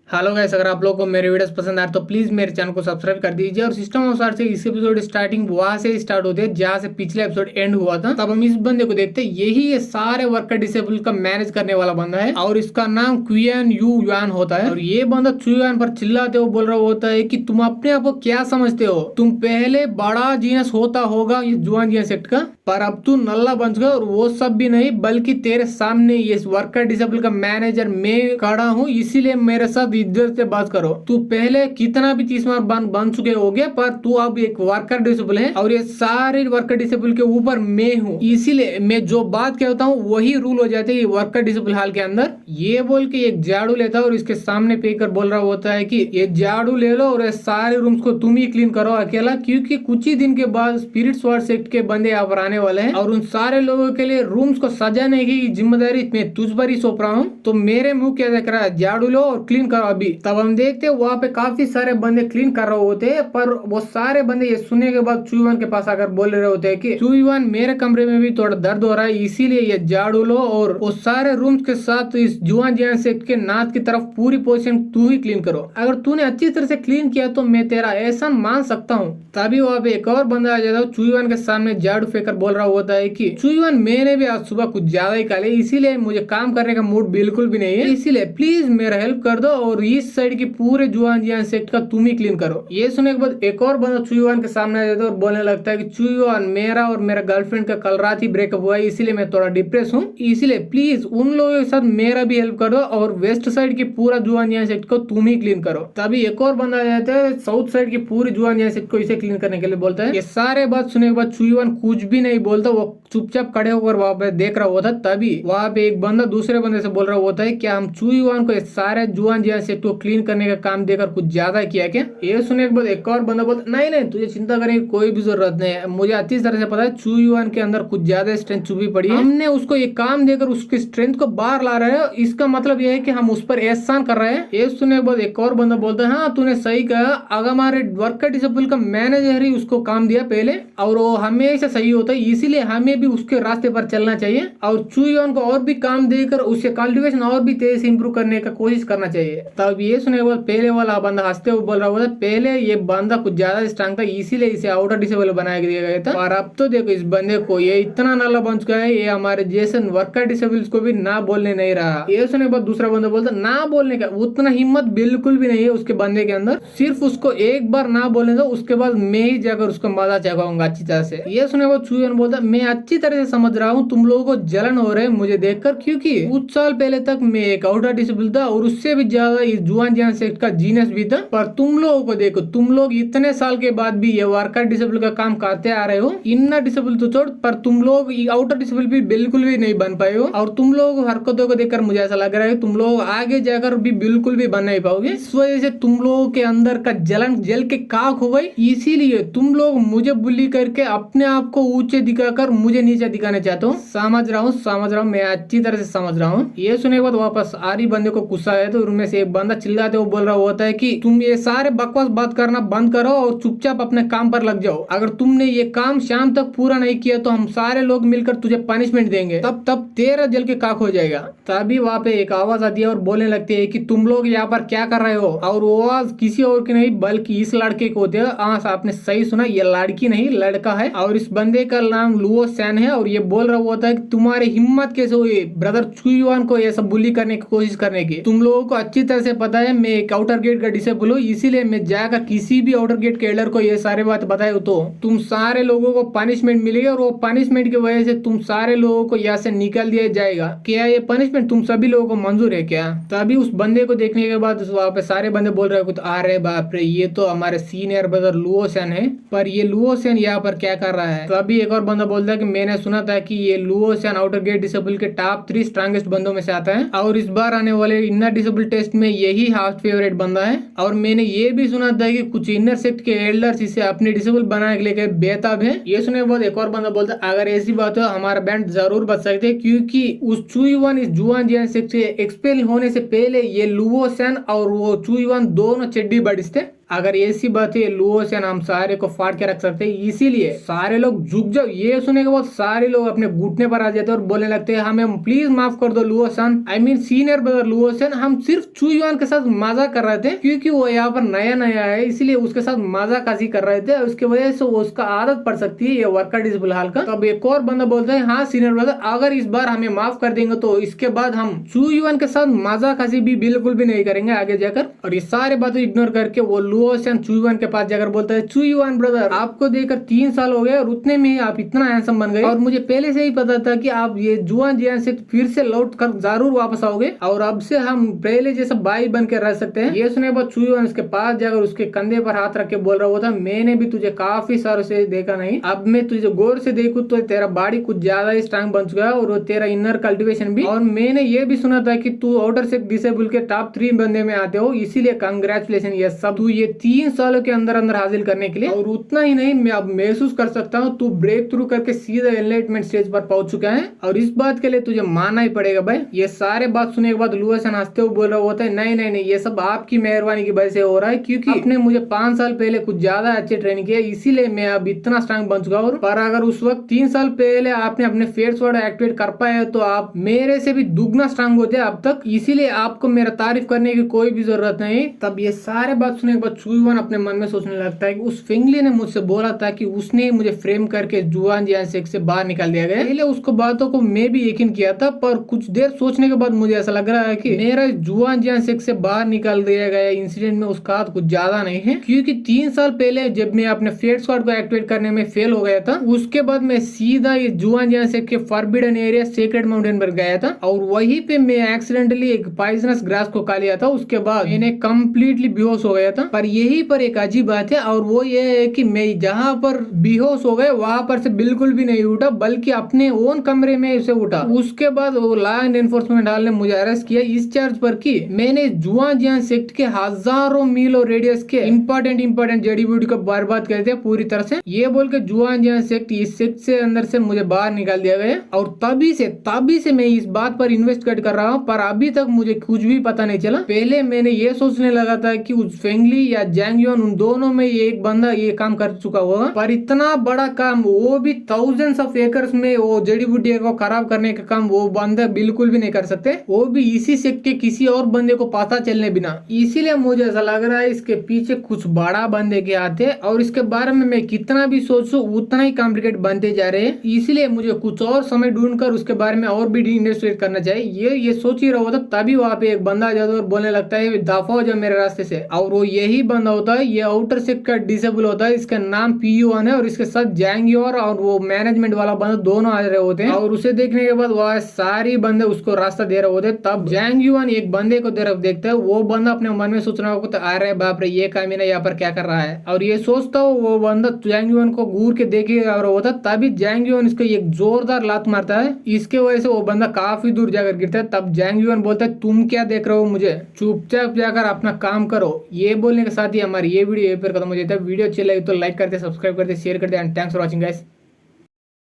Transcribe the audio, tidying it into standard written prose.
Hello guys, अगर आप लोगों को मेरे वीडियोस पसंद आए तो प्लीज मेरे चैनल को सब्सक्राइब कर दीजिए। और सिस्टम अनुसार से इस एपिसोड स्टार्टिंग वहां से स्टार्ट होते है जहां से पिछले एपिसोड एंड हुआ था। तब हम इस बंदे को देखते हैं, यही ये सारे वर्कर डिसेबल का मैनेज करने वाला बंदा है और इसका नाम क्वियन यू युआन होता है। और ये बंदा चुयान पर चिल्लाते हुए बोल रहा होता है कि तुम अपने आप को क्या समझते हो, तुम पहले बड़ा जीनस होता होगा इस जुआन जीनस सेक्ट का, पर अब तू नल्ला बन चुका। और वो सब भी नहीं, बल्कि तेरे सामने ये वर्कर डिसेबल का मैनेजर मैं खड़ा हूँ, इसीलिए मेरे साथ इज्जत से बात करो। तू पहले कितना भी 30 मार बन चुके होगे, पर तू अब एक वर्कर डिसेबल है और ये सारे वर्कर डिसेबल के ऊपर मैं हूँ, इसीलिए मैं जो बात कहता हूँ वही रूल हो जाते हैं वर्कर डिसेबल हाल के अंदर। ये बोल के एक झाड़ू लेता है और इसके सामने पेकर बोल रहा होता है कि ये झाड़ू ले लो और ये सारे रूम्स को तुम ही क्लीन करो अकेला, क्योंकि कुछ ही दिन के बाद स्पिरिट स्वॉर्ड सेक्ट के बंदे यहाँ पर आने वाले हैं और उन सारे लोगों के लिए रूम्स को सजाने की जिम्मेदारी मैं तुझ पर ही सौंप रहा हूँ। तो मेरे मुंह क्या देख रहा है, झाड़ू लो और क्लीन करो अभी। तब हम देखते हैं वहाँ पे काफी सारे बंदे क्लीन कर रहे होते हैं, पर वो सारे बंदे ये सुनने के बाद चुईवान के पास आकर बोल रहे होते हैं कि चुईवान मेरे कमरे में भी थोड़ा दर्द हो रहा है, इसीलिए ये झाड़ू लो और वो सारे रूम्स के साथ इस जुआन जियान सेक्ट के नाथ की तरफ पूरी पोजीशन तू ही क्लीन करो। अगर तूने अच्छी तरह से क्लीन किया तो मैं तेरा एहसान मान सकता हूँ। तभी वहाँ पे एक और बंदा आ जाता है, चुईवान के सामने झाड़ू फेंकर बोल रहा होता है कि चुईवान मैंने भी आज सुबह कुछ ज्यादा ही खा लिया, इसीलिए मुझे काम करने का मूड बिल्कुल भी नहीं है, इसीलिए प्लीज मेरा हेल्प कर दो और इस साइड की पूरे जुआन जियान सेक्ट का तुम ही क्लीन करो। ये सुनने के बाद एक और बंदा चुईवान के सामने आ जाता है और बोलने लगता है कि चुईवान मेरा और मेरा गर्लफ्रेंड का कल रात ही ब्रेकअप हुआ है, इसीलिए मैं थोड़ा डिप्रेस हूँ, इसीलिए प्लीज उन लोगों के साथ मेरा भी हेल्प कर दो और वेस्ट साइड की पूरा जुआन जियान सेक्ट को तुम ही क्लीन करो। तभी एक और बंदा आ जाता है, साउथ साइड की पूरी जुआन जियान सेक्ट को इसे क्लीन करने के लिए बोलता है। ये सारे बात सुनने के बाद चुईवान कुछ भी नहीं बोलता, वो चुपचाप खड़े होकर वहां पे देख रहा होता। तभी वहां पे एक बंदा दूसरे बंदे से बोल रहा होता है, क्या हम चुईवान को सारे जुआन जियान सेक्ट को क्लीन करने का काम देकर कुछ ज्यादा किया क्या? ये सुनने के बाद एक और बंदा बोलता, नहीं नहीं तुझे चिंता करने की कोई भी जरूरत नहीं है, मुझे अच्छी तरह से पता है चुईवान के अंदर कुछ ज्यादा स्ट्रेंथ छुपी पड़ी है, हमने उसको ये काम देकर उसकी स्ट्रेंथ को बाहर ला रहे हैं, इसका मतलब यह है कि हम उस पर एहसान कर रहे हैं। ये सुनने के बाद एक और बंदा बोलता है, हाँ तूने सही कहा, अगर हमारे वर्कर डिसेबल का मैनेजर ही उसको काम दिया पहले और वो हमेशा सही होता है, इसीलिए हमें भी उसके रास्ते पर चलना चाहिए और चुईवान को और भी काम देकर उससे कल्टीवेशन और भी तेज से इंप्रूव करने का कोशिश करना चाहिए। तब ये सुनने के बाद पहले वाला बंदा हंसते हुए बोल रहा होता, पहले ये बंदा कुछ ज्यादा स्ट्रांग था, इसीलिए इसे आउटर डिसेबल बनाया दिया गया था, और अब तो देखो इस बंदे को ये इतना नाला बन चुका है, ये हमारे जैसे वर्कर डिसेबल्स को भी ना बोलने नहीं रहा। ये सुनने के बाद दूसरा बंदा बोलता, ना बोलने का उतना हिम्मत बिल्कुल भी नहीं है उसके बंदे के अंदर, सिर्फ उसको एक बार ना बोलने दो, उसके बाद मैं ही जाकर उसको मजा चखाऊंगा अच्छी तरह से। ये सुनने के बाद चुईवान बोलता, मैं अच्छी तरह से समझ रहा हूँ तुम लोगों को जलन हो रहे है मुझे देखकर, क्योंकि कुछ साल पहले तक मैं एक आउटर डिसेबल था और उससे भी ज्यादा इस जुआन जियान सेक्ट का जीनियस भी था, पर तुम लोगों को देखो, तुम लोग इतने साल के बाद भी ये वर्कर डिसेबल का काम करते आ रहे हो, इनर डिसेबल तो छोड़, पर तुम लोग आउटर डिसेबल भी बिल्कुल भी नहीं बन पाए हो और तुम लोग हरकतों को देखकर मुझे ऐसा लग रहा है तुम लोग आगे जाकर भी बिल्कुल भी बन नहीं पाओगे। इस वजह से तुम लोगों के अंदर का जलन जल के खाक हो गई, इसीलिए तुम लोग मुझे बुली करके अपने आप को ऊंचे दिखाकर मुझे नीचे दिखाने चाहते हो। समझ रहा हूँ, मैं अच्छी तरह से समझ रहा हूँ। ये सुनने के बाद वापस आरी बंदे को गुस्सा है तो उनमें से एक बंदा चिल्लाते हुए बोल रहा होता है कि तुम ये सारे बकवास बात करना बंद करो और चुपचाप अपने काम पर लग जाओ, अगर तुमने ये काम शाम तक पूरा नहीं किया तो हम सारे लोग मिलकर तुझे पनिशमेंट देंगे, तब तेरा जल के खाक हो जाएगा। तभी वहाँ पे एक आवाज आती है और बोलने लगती है कि तुम लोग यहाँ पर क्या कर रहे हो, और वो आवाज किसी और की नहीं बल्कि इस लड़के को होती है। आपने सही सुना, ये लड़की नहीं लड़का है और इस बंदे का नाम लुओ सैन है और ये बोल रहा होता है कि तुम्हारी हिम्मत कैसे हुई ब्रदर चुईवान को ये सब बुली करने की कोशिश करने की, तुम लोगों को अच्छी तरह से पता है मैं एक आउटर गेट का डिसेबल हूँ, इसीलिए मैं जाकर किसी भी आउटर गेट के एल्डर को ये सारे बात बताए तो तुम सारे लोगों को पनिशमेंट मिलेगी और वो पनिशमेंट की वजह से तुम सारे लोगों को यहाँ से निकाल दिया जाएगा। क्या ये पनिशमेंट तुम सभी लोगों को मंजूर है क्या? तभी उस बंदे को देखने के बाद वहाँ पे सारे बंदे बोल रहे कुछ, अरे बाप रे ये तो हमारे सीनियर ब्रदर लुओ सैन है, पर ये लुओ सैन यहाँ पर क्या कर रहा है? तभी एक और बंदा बोलता है कि मैंने सुना था कि ये Luo San outer gate disciple के टॉप 3 स्ट्रांगेस्ट बंदों में से आता है और इस बार आने वाले इनर डिसेबल टेस्ट में यही हाफ फेवरेट बंदा है, और मैंने ये भी सुना था कि कुछ इनर सेक्ट के एल्डर्स इसे अपने डिसेबल बनाने के लिए बेताब है। ये सुनने के बाद एक और बंदा बोलता है, अगर ऐसी बात हो हमारा बैंड जरूर बच सकते हैं, क्योंकि उस चुईवान इस जुआन जियान सेक्ट से एक्सपेल होने से पहले ये लुओ सैन और वो चुईवान दोनों चड्डी बडिस थे अगर ऐसी बात है लुओसन हम सारे को फाड़ के रख सकते हैं, इसीलिए सारे लोग झुक जाओ। ये सुने के बाद सारे लोग अपने घुटने पर आ जाते हैं और बोलने लगते हैं हमें प्लीज माफ कर दो लुओसन, आई मीन सीनियर ब्रदर लुओसन, हम सिर्फ चू युआन के साथ मजाक कर रहे थे क्योंकि वो यहाँ पर नया नया है, इसलिए उसके साथ मजाकबाजी कर रहे थे, उसकी वजह से उसका आदत पड़ सकती है ये वर्कर डिसेबल हाल का। तब एक और बंदा बोलता है हाँ सीनियर ब्रदर, अगर इस बार हमें माफ कर देंगे तो इसके बाद हम चू युआन के साथ मजाकबाजी भी बिल्कुल भी नहीं करेंगे आगे जाकर। और ये सारे बातें इग्नोर करके वो लुओसन चू युआन के पास जाकर बोलता है चू युआन ब्रदर, आपको देखकर 3 साल हो गए और उतने में आप इतना हैंडसम बन गए और मुझे पहले से ही पता था कि आप ये जुआन जियान से फिर से लौट कर जरूर वापस आओगे और अब से हम पहले जैसा भाई बन के रह सकते हैं। ये सुने बाद चू युआन उसके पास जाकर उसके कंधे पर हाथ रख के बोल रहा होता मैंने भी तुझे काफी सालों से देखा नहीं, अब मैं तुझे गौर से देखूं तो तेरा बॉडी कुछ ज्यादा ही स्ट्रांग बन चुका है और तेरा इनर कल्टिवेशन भी, और मैंने ये भी सुना था कि तू आउटर से डिसेबल के टॉप 3 बंदे में आते हो, इसीलिए कांग्रेचुलेशन ये सब तू ये 3 सालों के अंदर अंदर हासिल करने के लिए। और उतना ही नहीं, मैं अब महसूस कर सकता हूँ तू ब्रेक थ्रू करके सीधा एनलाइटमेंट स्टेज पर पहुंच चुका है और इस बात के लिए तुझे मानना ही पड़ेगा भाई। ये सारे बात सुनने के बाद लुओसन हंसते हुए बोल रहा होता है नहीं नहीं नहीं, ये सब आपकी मेहरबानी की वजह से हो रहा है क्योंकि आपने मुझे 5 साल पहले कुछ ज्यादा अच्छे ट्रेनिंग किया, इसीलिए मैं अब इतना स्ट्रांग बन चुका हूँ। पर अगर उस वक्त 3 साल पहले आपने अपने फेट स्वॉर्ड एक्टिवेट कर पाए तो आप मेरे से भी दुगना स्ट्रांग होते अब तक, इसीलिए आपको मेरा तारीफ करने की कोई भी जरूरत नहीं। तब ये सारे बात सुनने के बाद चू युआन अपने मन में सोचने लगता है कि उस फेंगली ने मुझसे बोला था कि उसने मुझे फ्रेम करके जुआन जियान सेक्स से बाहर निकाल दिया गया, पहले उसको बातों को मैं भी यकीन किया था, पर कुछ देर सोचने के बाद मुझे ऐसा लग रहा है कि मेरा जुआन जियान सेक्स से बाहर निकाल दिया गया इंसिडेंट में उसका हाथ कुछ ज्यादा नहीं है, क्योंकि 3 साल पहले जब मैं अपने फेट स्क्वाड को एक्टिवेट करने में फेल हो गया था, उसके बाद मैं सीधा ये जुआन जियान सेक्स के फॉरबिडन एरिया सेक्रेट माउंटेन पर गया था और वहीं पे मैं एक्सीडेंटली एक पॉइजनस ग्रास को खा लिया था। उसके बाद मैंने कंप्लीटली बेहोश हो गया था। पर यही पर एक अजीब बात है और वो ये है कि मैं जहाँ पर बेहोश हो गए वहां पर से बिल्कुल भी नहीं उठा, बल्कि अपने ओन कमरे में से उठा। उसके बाद वो लॉ एंड एनफोर्समेंट हाल ने मुझे अरेस्ट किया इस चार्ज पर कि मैंने जुआन जियान सेक्ट के हजारों मील और रेडियस के इंपॉर्टेंट जड़ी बूटी को बर्बाद कर दिया पूरी तरह से। ये बोल के जुआन जियान सेक्ट इस सेक्ट से अंदर से मुझे बाहर निकाल दिया गया और तभी से मैं इस बात पर इन्वेस्टिगेट कर रहा हूँ, पर अभी तक मुझे कुछ भी पता नहीं चला। पहले मैंने ये सोचने लगा था कि उस फेंगली या जैंग युआन उन दोनों में एक बंदा ये काम कर चुका होगा, पर इतना बड़ा काम वो भी थाउजेंड्स ऑफ एकर्स में वो जड़ी बूटी को खराब करने का काम वो बंदा बिल्कुल भी नहीं कर सकते, वो भी इसी सेक्ट के किसी और बंदे को पता चलने बिना। इसीलिए मुझे ऐसा लग रहा है इसके पीछे कुछ बड़ा बंदे के हाथ है और इसके बारे में मैं कितना भी सोचूं उतना ही कॉम्प्लिकेट बनते जा रहे हैं, इसलिए मुझे कुछ और समय ढूंढकर उसके बारे में और भी इन्वेस्टिगेट करना चाहिए। ये सोच ही रहा होता तभी वहाँ पे एक बंदा आ जाता है और बोलने लगता है दफा हो जाओ मेरे रास्ते से, और वो यही बंदा होता है, ये आउटर सेक्ट का डिसेबल होता है, इसका नाम PU1 है और इसके साथ जैंग युआन और वो मैनेजमेंट वाला बंदा दोनों आ रहे होते हैं और उसे देखने के बाद वह सारी बंदे उसको रास्ता दे रहे होते हैं। तब जैंग युआन एक बंदे को तरफ देखता है, वो बंदा अपने मन में सोच रहा होता है अरे बाप रे ये कामीना यहाँ पर क्या कर रहा है, और ये सोचता हो वो बंदा जैंग युआन को घूर के देखे होता, तभी जैंग युआन इसको एक जोरदार लात मारता है, इसके वजह से वो बंदा काफी दूर जाकर गिरता है। तब जैंग युआन बोलता है तुम क्या देख रहे हो, मुझे चुपचाप जाकर अपना काम करो। ये बोलने के साथ ही हमारी ये वीडियो यहीं पर खत्म हो जाता है। वीडियो अच्छी लगी तो लाइक करते, सब्सक्राइब करते, शेयर करते and thanks for watching guys.